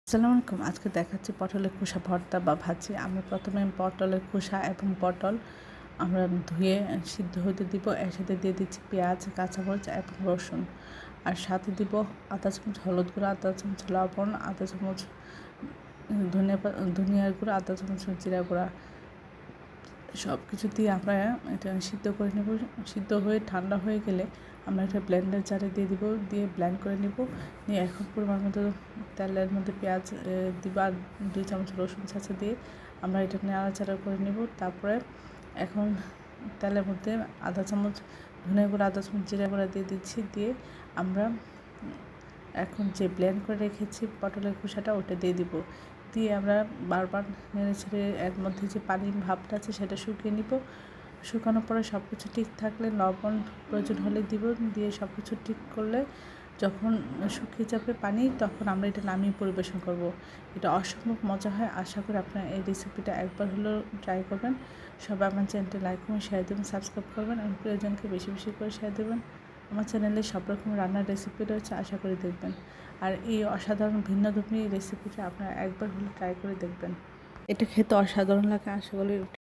আসসালামু আলাইকুম। আজকে দেখাচ্ছি পটলের খোসা ভর্তা বা ভাজি। আমি প্রথমে পটলের খোসা এবং পটল আমরা ধুয়ে সিদ্ধ হতে দিব। এর সাথে দিয়ে দিচ্ছি পেঁয়াজ, কাঁচামরিচ এবং রসুন। আর সাথে দিব আধা চামচ হলুদ গুঁড়া, আধা চামচ লবণ, আধা চামচ ধনিয়ার গুঁড়া, আধা চামচ জিরা গুঁড়া। সব কিছু দিয়ে আমরা এটা সিদ্ধ করে নেব। সিদ্ধ হয়ে ঠান্ডা হয়ে গেলে আমরা একটা ব্লেন্ডার জারে দিয়ে দিব, দিয়ে ব্লেন্ড করে নেব। নিয়ে এখন পরিমাণ মতো তেলের মধ্যে পেঁয়াজ দিব আর 2 চামচ রসুন ছাঁচা দিয়ে আমরা এটা নাড়াচাড়া করে নেব। তারপরে এখন তেলের মধ্যে আধা চামচ ধনিয়া গুঁড়া, আধা চামচ জিরা গুঁড়া দিয়ে দিচ্ছি। দিয়ে আমরা এখন যে ব্লেন্ড করে রেখেছি পটলের খোসাটা ওটা দিয়ে দিব। দিয়ে আমরা বারবার নেড়ে ছেড়ে এর মধ্যে যে পানির ভাবটা আছে সেটা শুকিয়ে নিব। শুকানোর পরে সব কিছু ঠিক থাকলে লবণ প্রয়োজন হলে দিব। দিয়ে সব কিছু ঠিক করলে যখন শুকিয়ে যাবে পানি, তখন আমরা এটা নামিয়ে পরিবেশন করব। এটা অসম্ভব মজা হয়। আশা করি আপনারা এই রেসিপিটা একবার হলেও ট্রাই করবেন। সবাই আমার চ্যানেলটি লাইক করুন, শেয়ার দেবেন, সাবস্ক্রাইব করবেন এবং প্রিয়জনকে বেশি বেশি করে শেয়ার দেবেন। আমার চ্যানেলে সব রকম রান্নার রেসিপি রয়েছে, আশা করি দেখবেন। আর এই অসাধারণ ভিন্নধর্মী রেসিপিটা আপনারা একবার হলে ট্রাই করে দেখবেন। এটা খেতে অসাধারণ লাগে, আশা করি